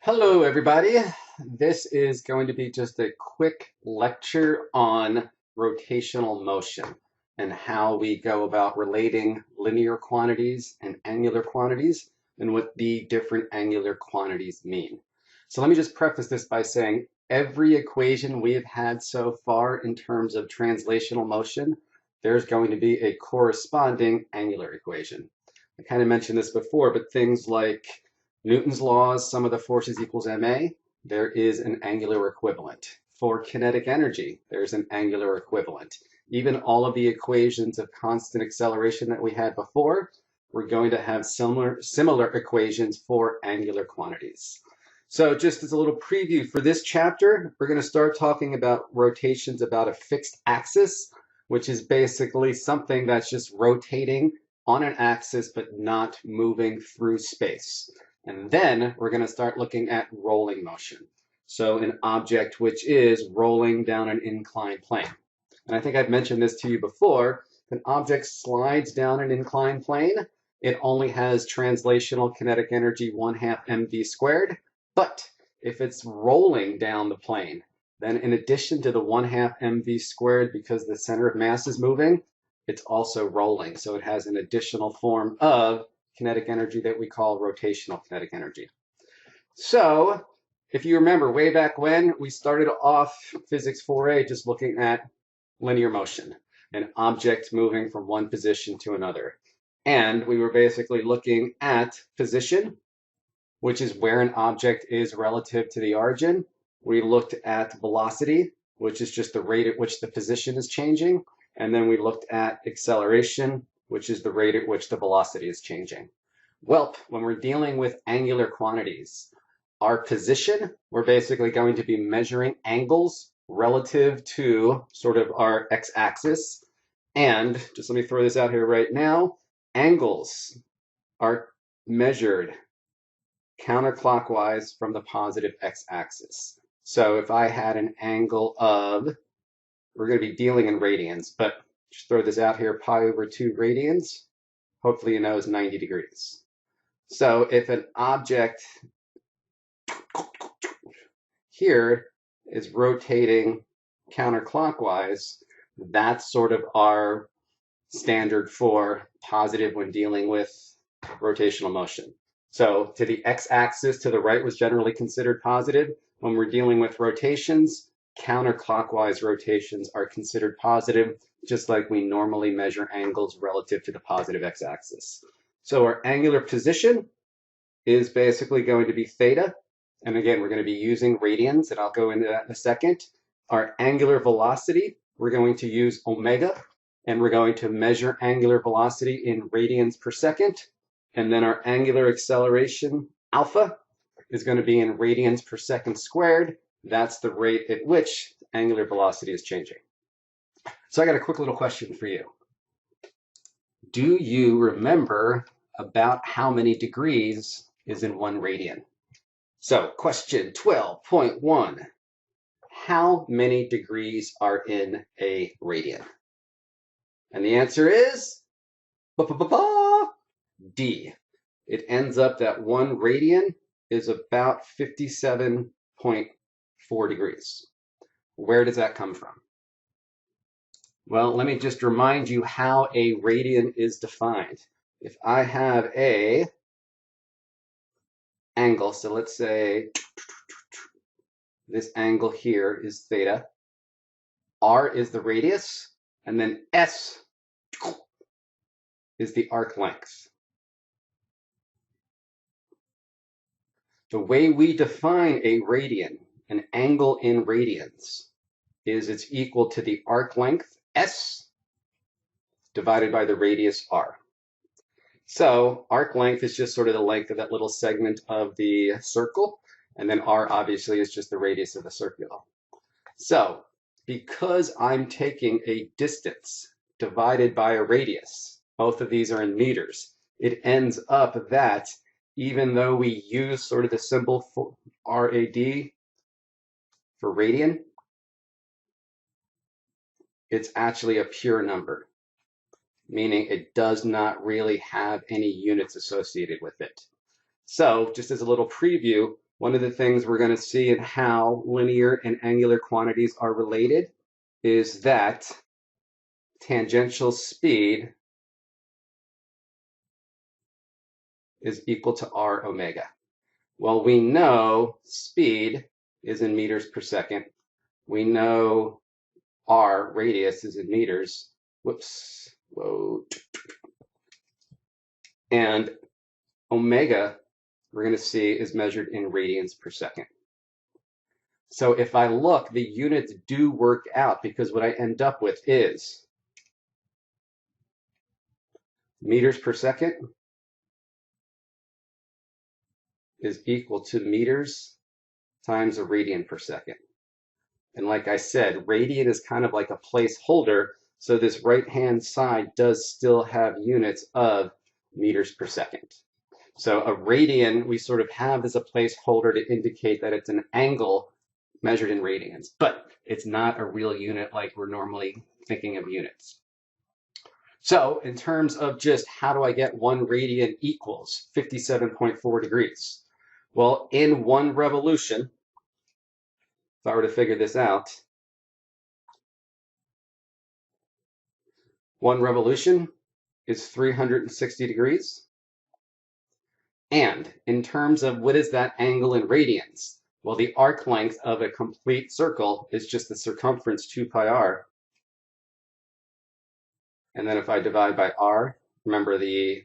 Hello, everybody. This is going to be just a quick lecture on rotational motion and how we go about relating linear quantities and angular quantities and what the different angular quantities mean. So let me just preface this by saying every equation we have had so far in terms of translational motion, there's going to be a corresponding angular equation. I kind of mentioned this before, but things like Newton's laws, sum of the forces equals ma, there is an angular equivalent. For kinetic energy, there's an angular equivalent. Even all of the equations of constant acceleration that we had before, we're going to have similar equations for angular quantities. So just as a little preview for this chapter, we're going to start talking about rotations about a fixed axis, which is basically something that's just rotating on an axis but not moving through space. And then we're going to start looking at rolling motion. So an object which is rolling down an inclined plane. And I think I've mentioned this to you before. If an object slides down an inclined plane, it only has translational kinetic energy 1/2 mv squared. But if it's rolling down the plane, then in addition to the 1/2 mv squared, because the center of mass is moving, it's also rolling. So it has an additional form of kinetic energy that we call rotational kinetic energy. So if you remember way back when, we started off physics 4A just looking at linear motion, an object moving from one position to another. And we were basically looking at position, which is where an object is relative to the origin. We looked at velocity, which is just the rate at which the position is changing. And then we looked at acceleration, which is the rate at which the velocity is changing. Well, when we're dealing with angular quantities, our position, we're basically going to be measuring angles relative to sort of our x-axis. And just let me throw this out here right now. Angles are measured counterclockwise from the positive x-axis. So if I had an angle of, we're going to be dealing in radians, but just throw this out here, pi over 2 radians, hopefully you know is 90 degrees. So if an object here is rotating counterclockwise, that's sort of our standard for positive when dealing with rotational motion. So to the x-axis to the right was generally considered positive. When we're dealing with rotations, counterclockwise rotations are considered positive, just like we normally measure angles relative to the positive x-axis. So our angular position is basically going to be theta. And again, we're going to be using radians, and I'll go into that in a second. Our angular velocity, we're going to use omega, and we're going to measure angular velocity in radians per second. And then our angular acceleration, alpha, is going to be in radians per second squared. That's the rate at which angular velocity is changing. So I got a quick little question for you. Do you remember about how many degrees is in 1 radian? So question 12.1. How many degrees are in a radian? And the answer is D. It ends up that 1 radian is about 57.4 degrees. Where does that come from? Well, let me just remind you how a radian is defined. If I have a angle, so let's say this angle here is theta, r is the radius, and then s is the arc length. The way we define a radian, an angle in radians, is it's equal to the arc length, s, divided by the radius, r. So arc length is just sort of the length of that little segment of the circle, and then r obviously is just the radius of the circle. So because I'm taking a distance divided by a radius, both of these are in meters, it ends up that even though we use sort of the symbol for RAD for radian, it's actually a pure number, meaning it does not really have any units associated with it. So just as a little preview, one of the things we're going to see in how linear and angular quantities are related is that tangential speed is equal to r omega. Well, we know speed is in meters per second. We know r, radius, is in meters. Whoops. Whoa. And omega, we're going to see, is measured in radians per second. So if I look, the units do work out because what I end up with is meters per second is equal to meters times a radian per second. And like I said, radian is kind of like a placeholder, so this right-hand side does still have units of meters per second. So a radian we sort of have as a placeholder to indicate that it's an angle measured in radians, but it's not a real unit like we're normally thinking of units. So in terms of just how do I get 1 radian equals 57.4 degrees? Well, in 1 revolution, if I were to figure this out, 1 revolution is 360 degrees. And in terms of what is that angle in radians? Well, the arc length of a complete circle is just the circumference 2 pi r. And then if I divide by r, remember the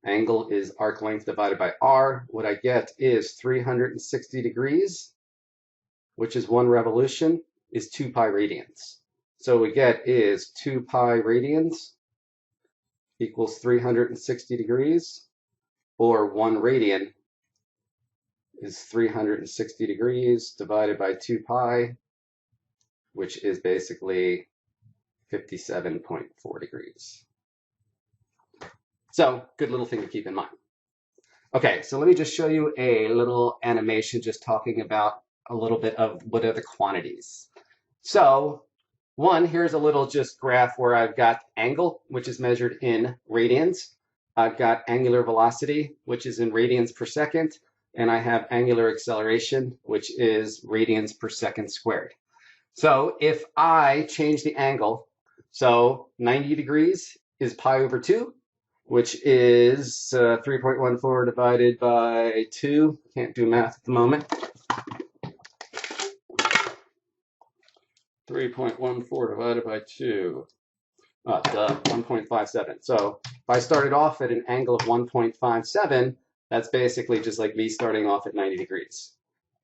angle is arc length divided by r. What I get is 360 degrees, which is 1 revolution, is 2 pi radians. So what we get is 2 pi radians equals 360 degrees, or 1 radian is 360 degrees divided by 2 pi, which is basically 57.4 degrees. So, good little thing to keep in mind. Okay, so let me just show you a little animation just talking about a little bit of what are the quantities. So, here's a little just graph where I've got angle, which is measured in radians. I've got angular velocity, which is in radians per second, and I have angular acceleration, which is radians per second squared. So if I change the angle, so 90 degrees is pi over 2, which is 3.14 divided by 2. Can't do math at the moment. 3.14 divided by 2. 1.57. So if I started off at an angle of 1.57, that's basically just like me starting off at 90 degrees.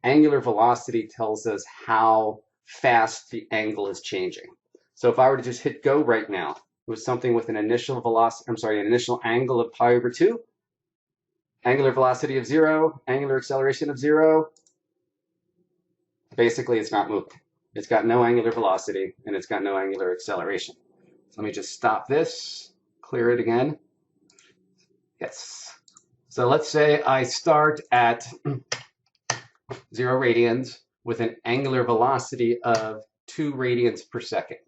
Angular velocity tells us how fast the angle is changing. So if I were to just hit go right now with something with an initial velocity, an initial angle of pi over 2, angular velocity of 0, angular acceleration of 0, basically it's not moving. It's got no angular velocity and it's got no angular acceleration. So let me just stop this, clear it again. Yes. So let's say I start at 0 radians with an angular velocity of 2 radians per second.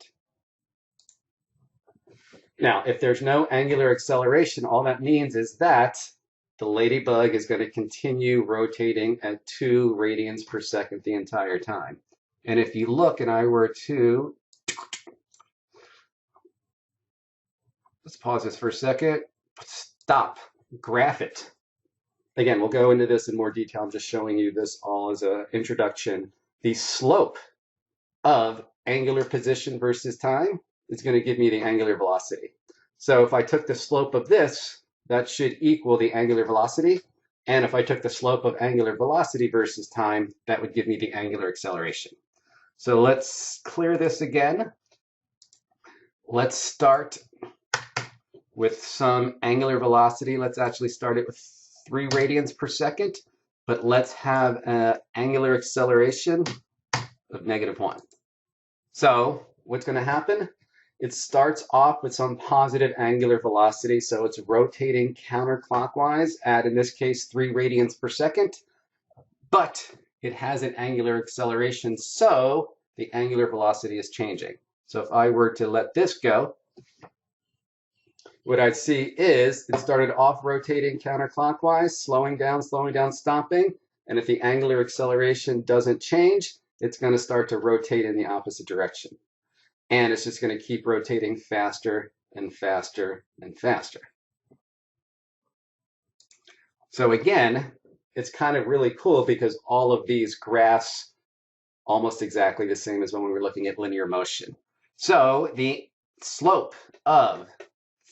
Now, if there's no angular acceleration, all that means is that the ladybug is going to continue rotating at 2 radians per second the entire time. And if you look and I were to, let's pause this for a second, stop, graph it. Again, we'll go into this in more detail. I'm just showing you this all as an introduction. The slope of angular position versus time is going to give me the angular velocity. So if I took the slope of this, that should equal the angular velocity. And if I took the slope of angular velocity versus time, that would give me the angular acceleration. So let's clear this again. Let's start with some angular velocity. Let's actually start it with 3 radians per second, but let's have an angular acceleration of -1. So what's going to happen? It starts off with some positive angular velocity, so it's rotating counterclockwise at, in this case, 3 radians per second, but it has an angular acceleration, so the angular velocity is changing. So if I were to let this go, what I'd see is it started off rotating counterclockwise, slowing down, stopping, And if the angular acceleration doesn't change, it's going to start to rotate in the opposite direction. And it's just going to keep rotating faster and faster and faster. So again, it's kind of really cool because all of these graphs almost exactly the same as when we were looking at linear motion. So the slope of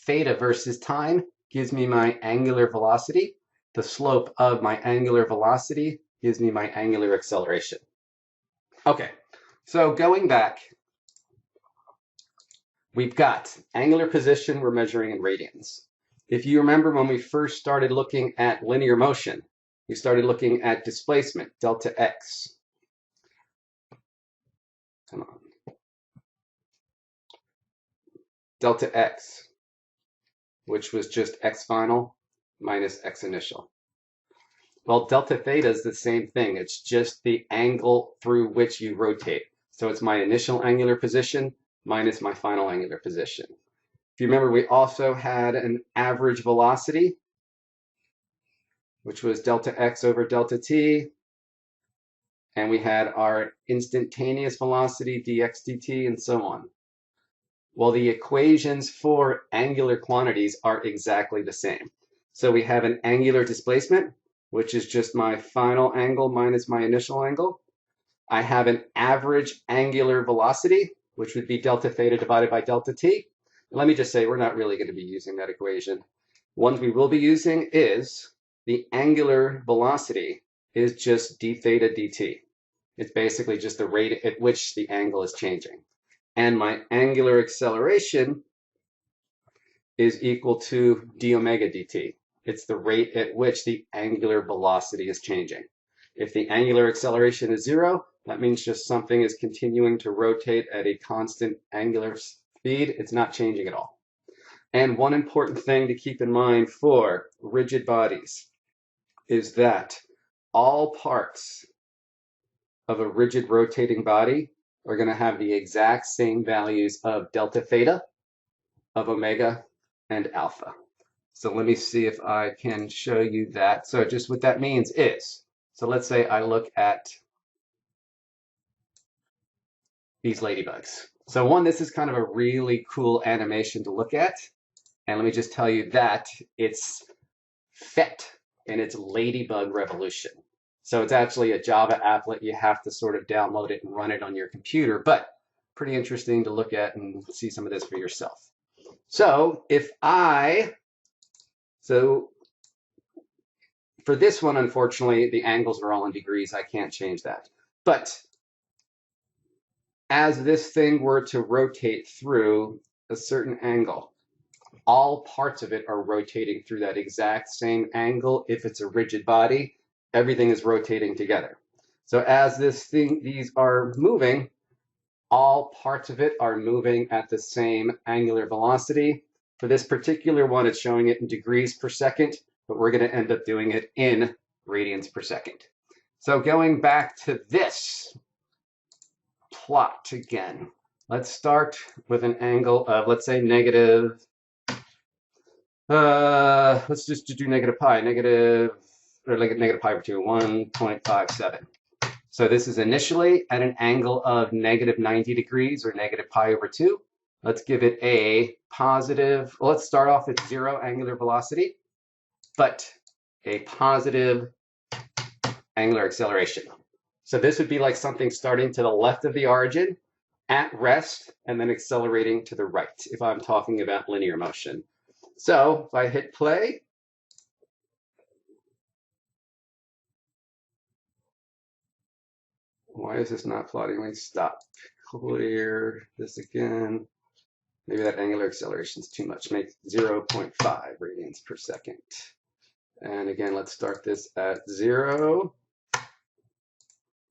theta versus time gives me my angular velocity. The slope of my angular velocity gives me my angular acceleration. Okay, so going back, we've got angular position we're measuring in radians. If you remember when we first started looking at linear motion, we started looking at displacement, delta x. Come on. Delta x, which was just x final minus x initial. Well, delta theta is the same thing. It's just the angle through which you rotate. So it's my initial angular position minus my final angular position. If you remember, we also had an average velocity, which was delta x over delta t. And we had our instantaneous velocity, dx dt, and so on. Well, the equations for angular quantities are exactly the same. So we have an angular displacement, which is just my final angle minus my initial angle. I have an average angular velocity, which would be delta theta divided by delta t. Let me just say, we're not really going to be using that equation. One we will be using is the angular velocity is just d theta dt. It's basically just the rate at which the angle is changing. And my angular acceleration is equal to d omega dt. It's the rate at which the angular velocity is changing. If the angular acceleration is 0, that means just something is continuing to rotate at a constant angular speed. It's not changing at all. And one important thing to keep in mind for rigid bodies is that all parts of a rigid rotating body are going to have the exact same values of delta theta, of omega, and alpha. So let me see if I can show you that. So just what that means is, so let's say I look at these ladybugs. So one, this is kind of a really cool animation to look at. And let me just tell you that it's FET in its ladybug revolution. So it's actually a Java applet. You have to sort of download it and run it on your computer, but pretty interesting to look at and see some of this for yourself. So for this one, unfortunately, the angles are all in degrees. I can't change that. But as this thing were to rotate through a certain angle, all parts of it are rotating through that exact same angle. If it's a rigid body, everything is rotating together. So as these are moving, all parts of it are moving at the same angular velocity. For this particular one, it's showing it in degrees per second, but we're going to end up doing it in radians per second. So going back to this plot again, let's start with an angle of, let's say, negative. Let's just do negative pi, negative pi over 2, 1.57. So this is initially at an angle of negative 90 degrees or negative pi over 2. Let's give it a positive, well, let's start off at 0 angular velocity, but a positive angular acceleration. So this would be like something starting to the left of the origin, at rest, and then accelerating to the right, if I'm talking about linear motion. So if I hit play, why is this not plotting? Let me stop. Clear this again. Maybe that angular acceleration is too much. Make 0.5 radians per second. And again, let's start this at 0.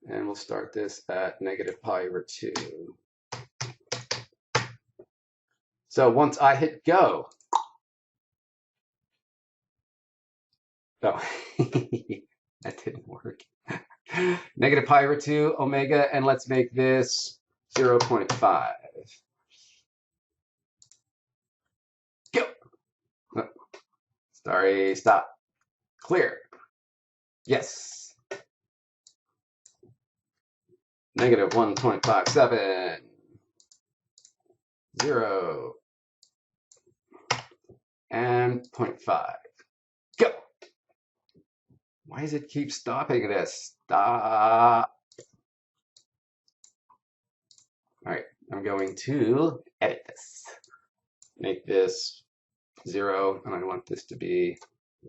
And we'll start this at negative pi over 2. So once I hit go, oh, that didn't work. Negative pi over 2 omega, and let's make this 0.5. Go. Oh, sorry, stop. Clear. Yes. negative 1.57, 0, and 0.5. Go! Why does it keep stopping this? Stop! All right, I'm going to edit this. Make this 0, and I want this to be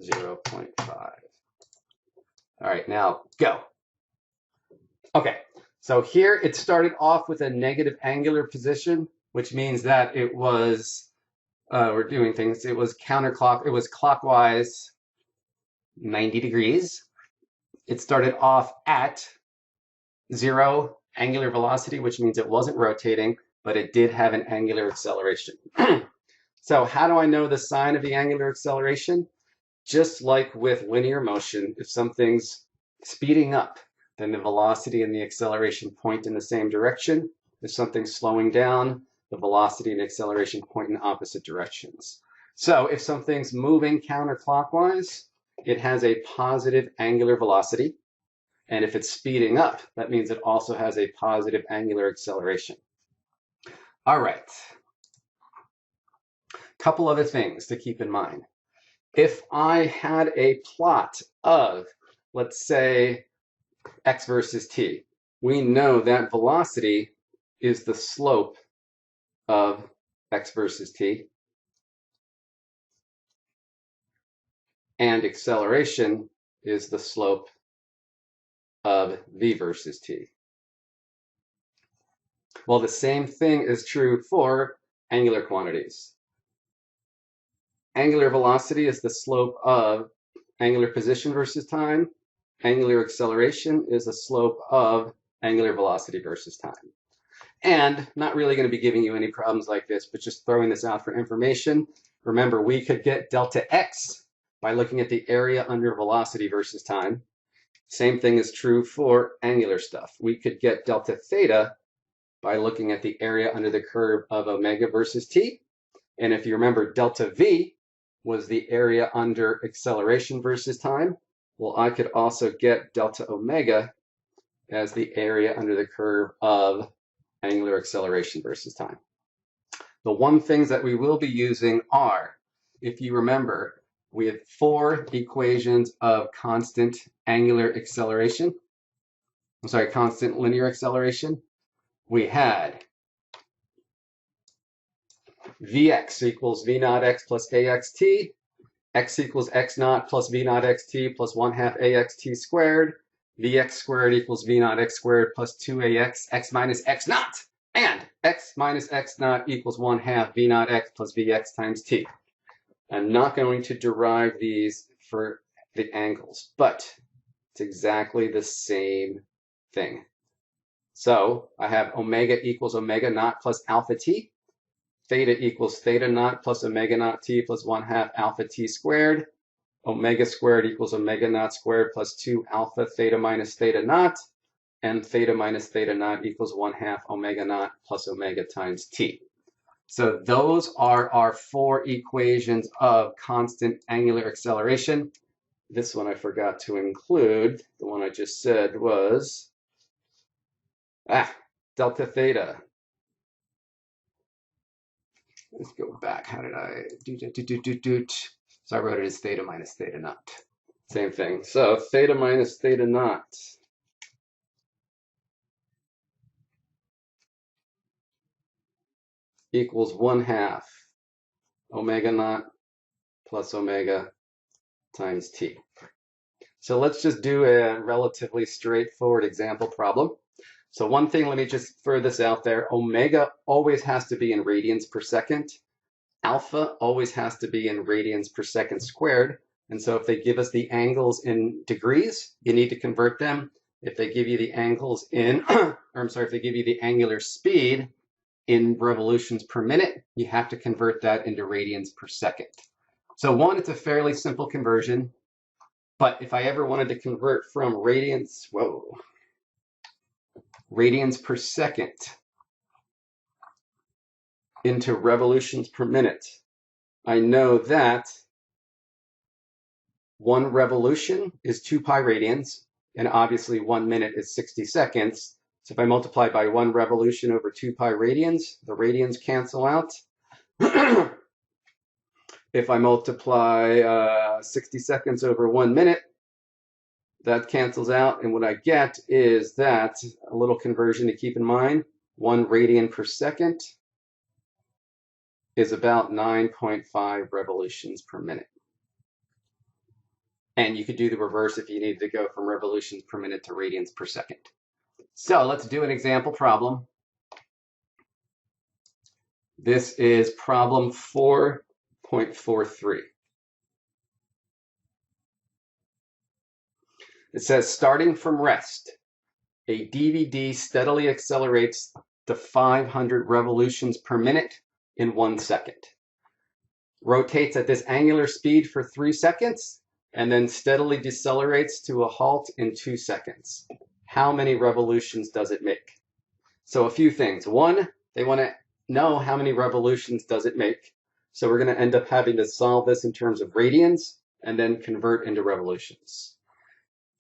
0.5. All right, now go. Okay, so here it started off with a negative angular position, which means that it was, we're doing things, it was it was clockwise 90 degrees. It started off at 0 angular velocity, which means it wasn't rotating, but it did have an angular acceleration. So how do I know the sign of the angular acceleration? Just like with linear motion, if something's speeding up, then the velocity and the acceleration point in the same direction. If something's slowing down, the velocity and acceleration point in opposite directions. So if something's moving counterclockwise, it has a positive angular velocity. And if it's speeding up, that means it also has a positive angular acceleration. All right. Couple other things to keep in mind. If I had a plot of, let's say, x versus t, we know that velocity is the slope of x versus t, and acceleration is the slope of v versus t. Well, the same thing is true for angular quantities. Angular velocity is the slope of angular position versus time. Angular acceleration is the slope of angular velocity versus time. And not really going to be giving you any problems like this, but just throwing this out for information. Remember, we could get delta x by looking at the area under velocity versus time. Same thing is true for angular stuff. We could get delta theta by looking at the area under the curve of omega versus t. And if you remember, delta v was the area under acceleration versus time. Well, I could also get delta omega as the area under the curve of angular acceleration versus time. The one things that we will be using are, if you remember, we have 4 equations of constant angular acceleration. Constant linear acceleration. We had Vx equals V naught x plus AXT, x equals x naught plus V naught xt plus 1/2 AXT squared, Vx squared equals V naught x squared plus 2AX, x minus x naught, and x minus x naught equals 1/2 V naught x plus Vx times t. I'm not going to derive these for the angles, but it's exactly the same thing. So I have omega equals omega naught plus alpha t. Theta equals theta naught plus omega naught t plus 1/2 alpha t squared. Omega squared equals omega naught squared plus 2 alpha theta minus theta naught. And theta minus theta naught equals 1/2 omega naught plus omega times t. So those are our 4 equations of constant angular acceleration. This one I forgot to include. The one I just said was delta theta. Let's go back. How did I do? So I wrote it as theta minus theta naught. Same thing. So theta minus theta naught equals 1/2 omega naught plus omega times t. So let's just do a relatively straightforward example problem. So one thing, let me just throw this out there. Omega always has to be in radians per second. Alpha always has to be in radians per second squared. And so if they give us the angles in degrees, you need to convert them. If they give you the angles in, if they give you the angular speed in revolutions per minute, you have to convert that into radians per second. So one, it's a fairly simple conversion. But if I ever wanted to convert from radians per second into revolutions per minute, I know that 1 revolution is 2 pi radians, and obviously 1 minute is 60 seconds. So if I multiply by 1 revolution over 2 pi radians, the radians cancel out. If I multiply 60 seconds over 1 minute, that cancels out. And what I get is that, a little conversion to keep in mind, 1 radian per second is about 9.5 revolutions per minute. And you could do the reverse if you needed to go from revolutions per minute to radians per second. So let's do an example problem. This is problem 4.43. It says, starting from rest, a DVD steadily accelerates to 500 revolutions per minute in 1 second. Rotates at this angular speed for 3 seconds, and then steadily decelerates to a halt in 2 seconds. How many revolutions does it make? So a few things. One, they want to know how many revolutions does it make. So we're going to end up having to solve this in terms of radians and then convert into revolutions.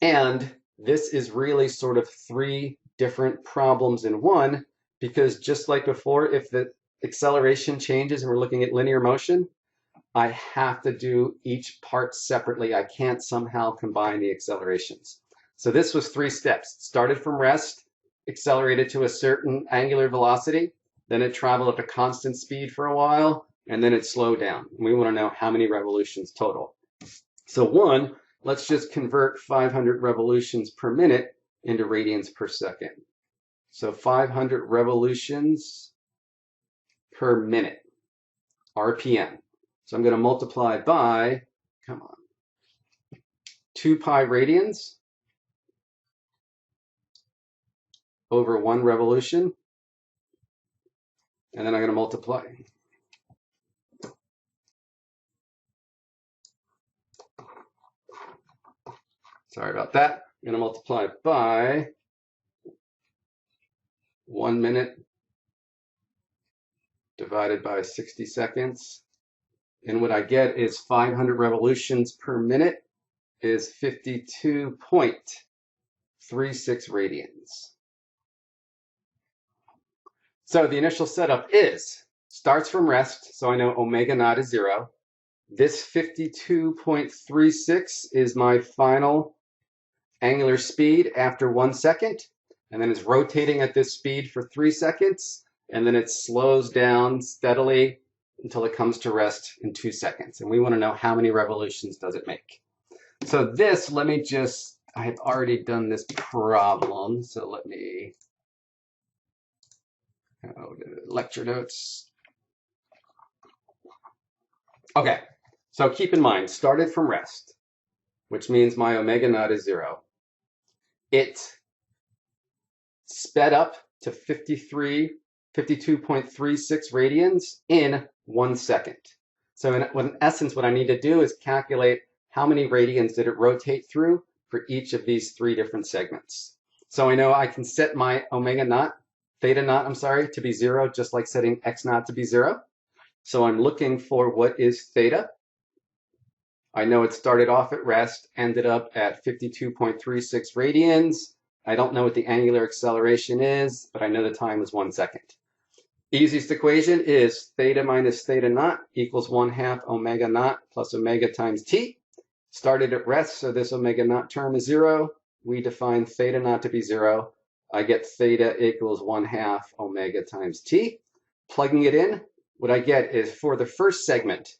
And this is really sort of 3 different problems in one, because just like before, if the acceleration changes and we're looking at linear motion, I have to do each part separately. I can't somehow combine the accelerations. So this was 3 steps. It started from rest, accelerated to a certain angular velocity, then it traveled at a constant speed for a while, and then it slowed down. We want to know how many revolutions total. So 1, let's just convert 500 revolutions per minute into radians per second. So 500 revolutions per minute, RPM. So I'm going to multiply by, 2 pi radians over 1 revolution. And then I'm going to multiply. Sorry about that. I'm going to multiply by 1 minute divided by 60 seconds. And what I get is 500 revolutions per minute is 52.36 radians. So the initial setup starts from rest, so I know omega naught is 0. This 52.36 is my final angular speed after 1 second, and then it's rotating at this speed for 3 seconds, and then it slows down steadily until it comes to rest in 2 seconds. And we want to know how many revolutions does it make. So this, I have already done this problem, so let me go to lecture notes. Okay, so keep in mind, started from rest, which means my omega naught is 0. It sped up to 52.36 radians in 1 second. So in essence, what I need to do is calculate how many radians did it rotate through for each of these 3 different segments. So I know I can set my theta naught, to be 0, just like setting x naught to be 0. So I'm looking for what is theta. I know it started off at rest, ended up at 52.36 radians. I don't know what the angular acceleration is, but I know the time was 1 second. Easiest equation is theta minus theta naught equals 1/2 omega naught plus omega times t. Started at rest, so this omega naught term is 0. We define theta naught to be 0. I get theta equals 1/2 omega times t. Plugging it in, what I get is for the first segment,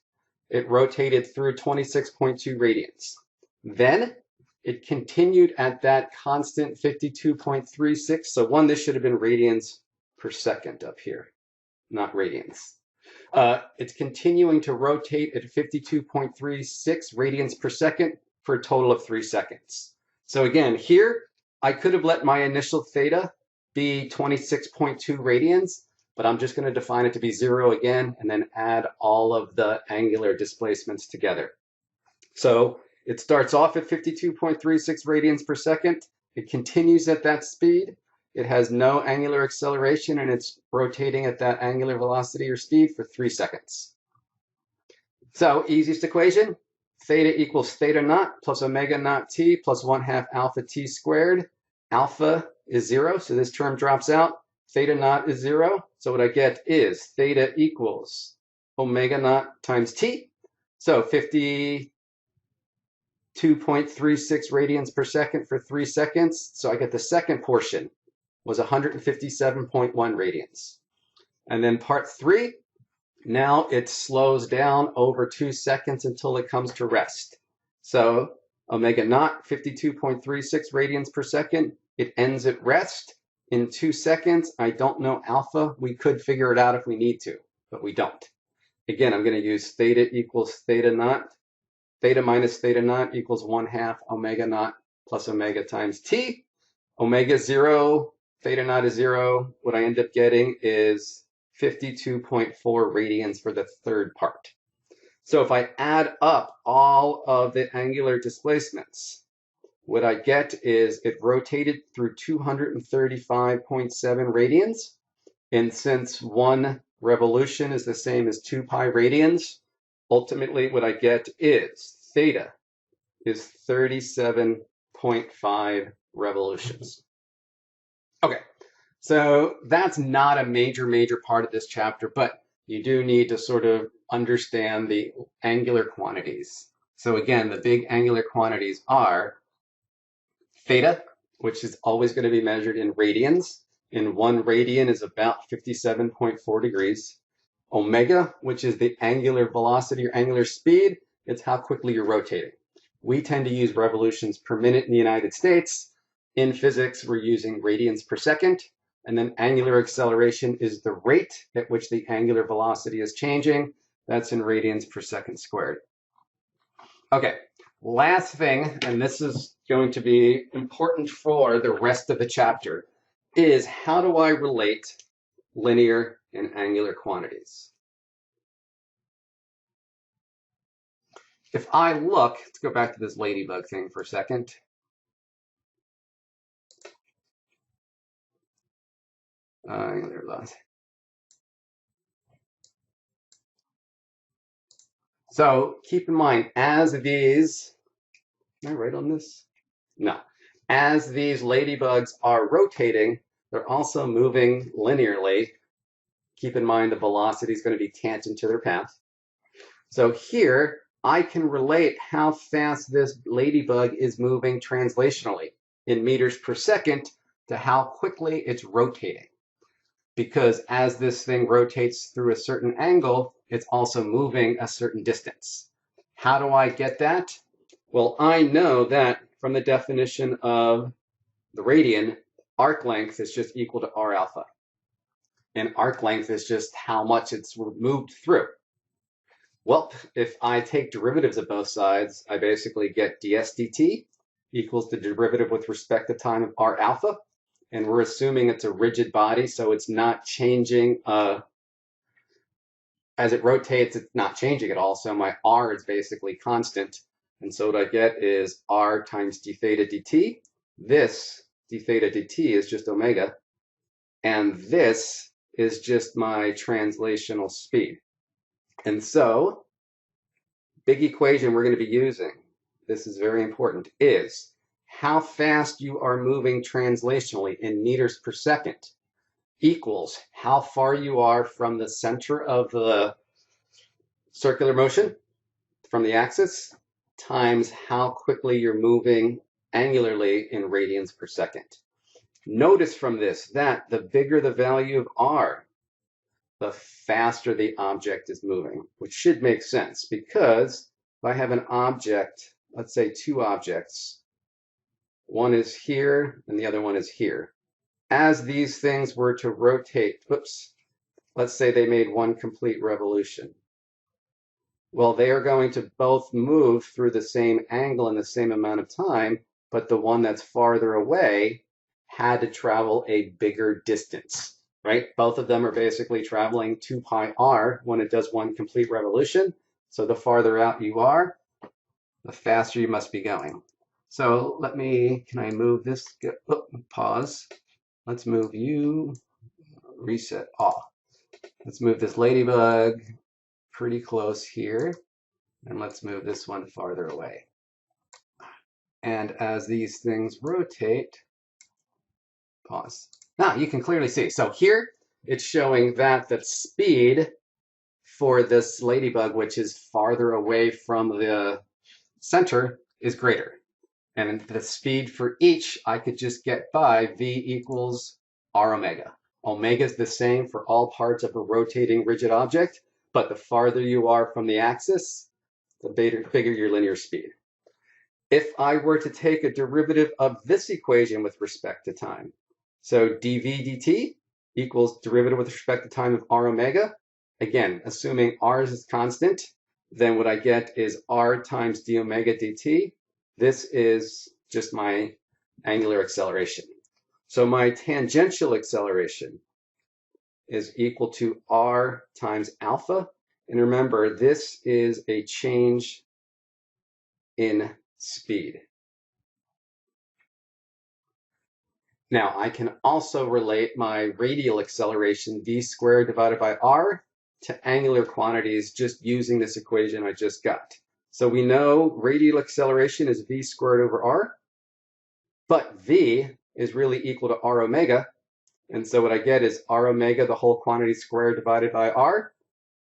it rotated through 26.2 radians. Then it continued at that constant 52.36. So this should have been radians per second up here, not radians. It's continuing to rotate at 52.36 radians per second for a total of 3 seconds. So again, here, I could have let my initial theta be 26.2 radians, but I'm just going to define it to be 0 again, and then add all of the angular displacements together. So it starts off at 52.36 radians per second. It continues at that speed. It has no angular acceleration, and it's rotating at that angular velocity or speed for 3 seconds. So easiest equation, theta equals theta naught plus omega naught t plus 1/2 alpha t squared. Alpha is 0, so this term drops out. Theta naught is 0, so what I get is theta equals omega naught times t. So 52.36 radians per second for 3 seconds. So I get the second portion was 157.1 radians. And then part 3, now it slows down over 2 seconds until it comes to rest. So omega naught, 52.36 radians per second. It ends at rest in 2 seconds. I don't know alpha. We could figure it out if we need to, but we don't. Again, I'm going to use theta equals theta naught. Theta minus theta naught equals 1/2 omega naught plus omega times t. Omega 0, theta naught is 0. What I end up getting is 52.4 radians for the third part. So if I add up all of the angular displacements, what I get is it rotated through 235.7 radians. And since 1 revolution is the same as 2 pi radians, ultimately what I get is theta is 37.5 revolutions. Okay, so that's not a major part of this chapter, but you do need to sort of understand the angular quantities. So again, the big angular quantities are theta, which is always going to be measured in radians. And 1 radian is about 57.4 degrees. Omega, which is the angular velocity or angular speed, it's how quickly you're rotating. We tend to use revolutions per minute in the United States. In physics, we're using radians per second. And then angular acceleration is the rate at which the angular velocity is changing. That's in radians per second squared. Okay, last thing, and this is going to be important for the rest of the chapter, is how do I relate linear and angular quantities? If I look, let's go back to this ladybug thing for a second. There it was. So keep in mind, as these, am I right on this? No. As these ladybugs are rotating, they're also moving linearly. Keep in mind the velocity is going to be tangent to their path. So here, I can relate how fast this ladybug is moving translationally in meters per second to how quickly it's rotating. Because as this thing rotates through a certain angle, it's also moving a certain distance. How do I get that? Well, I know that from the definition of the radian, arc length is just equal to r alpha. And arc length is just how much it's moved through. Well, if I take derivatives of both sides, I basically get ds dt equals the derivative with respect to time of r alpha. And we're assuming it's a rigid body, so it's not changing. As it rotates, it's not changing at all. So my r is basically constant. And so what I get is r times d theta dt. This d theta dt is just omega. And this is just my translational speed. And so, big equation we're going to be using, this is very important, is how fast you are moving translationally in meters per second equals how far you are from the center of the circular motion, from the axis, times how quickly you're moving angularly in radians per second. Notice from this that the bigger the value of r, the faster the object is moving, which should make sense because if I have an object, let's say 2 objects, one is here and the other one is here. As these things were to rotate, let's say they made 1 complete revolution. Well, they are going to both move through the same angle in the same amount of time, but the one that's farther away had to travel a bigger distance. Right? Both of them are basically traveling 2 pi r when it does 1 complete revolution. So the farther out you are, the faster you must be going. So can I move this? Pause. Let's move you, reset off. Let's move this ladybug pretty close here. And let's move this one farther away. And as these things rotate, Pause. Now you can clearly see. So here it's showing that the speed for this ladybug, which is farther away from the center, is greater. And the speed for each I could just get by V equals R omega. Omega is the same for all parts of a rotating rigid object, but the farther you are from the axis, the bigger your linear speed. If I were to take a derivative of this equation with respect to time, so dv dt equals derivative with respect to time of R omega, again, assuming R is constant, then what I get is R times d omega dt. This is just my angular acceleration. So my tangential acceleration is equal to R times alpha. And remember, this is a change in speed. Now, I can also relate my radial acceleration, v squared divided by r, to angular quantities just using this equation I just got. So we know radial acceleration is v squared over r, but v is really equal to r omega. And so what I get is r omega, the whole quantity squared divided by r,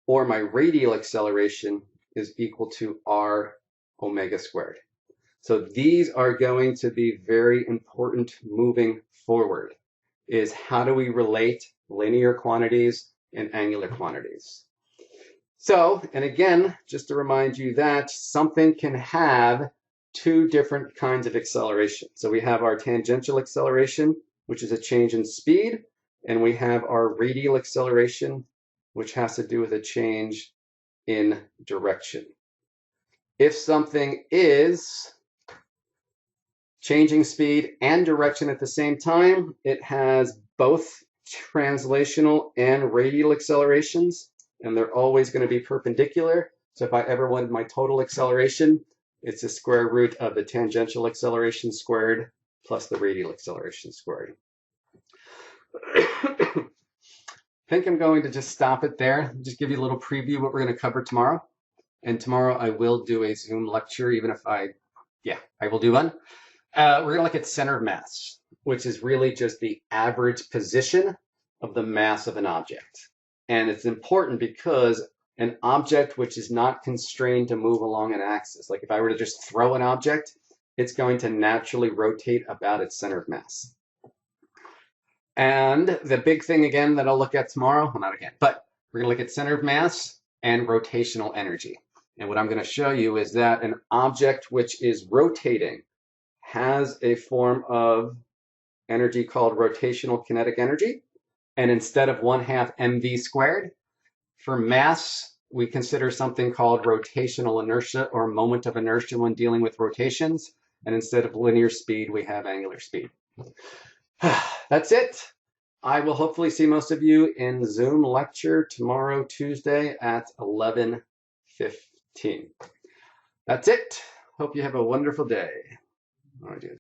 or my radial acceleration is equal to r omega squared. So these are going to be very important moving forward, is how do we relate linear quantities and angular quantities. So, and again, just to remind you that something can have two different kinds of acceleration. So we have our tangential acceleration, which is a change in speed, and we have our radial acceleration, which has to do with a change in direction. If something is changing speed and direction at the same time, it has both translational and radial accelerations, and they're always going to be perpendicular. So if I ever wanted my total acceleration, it's the square root of the tangential acceleration squared plus the radial acceleration squared. I think I'm going to just stop it there, just give you a little preview of what we're going to cover tomorrow. And tomorrow I will do a Zoom lecture, even if I will do one. We're going to look at center of mass, which is really just the average position of the mass of an object. And it's important because an object which is not constrained to move along an axis, like if I were to just throw an object, it's going to naturally rotate about its center of mass. And the big thing again that I'll look at tomorrow, well, not again, but we're going to look at center of mass and rotational energy. And what I'm going to show you is that an object which is rotating has a form of energy called rotational kinetic energy. And instead of 1/2 mv squared, for mass, we consider something called rotational inertia or moment of inertia when dealing with rotations. And instead of linear speed, we have angular speed. That's it. I will hopefully see most of you in Zoom lecture tomorrow, Tuesday at 11:15. That's it. Hope you have a wonderful day. All right, dude.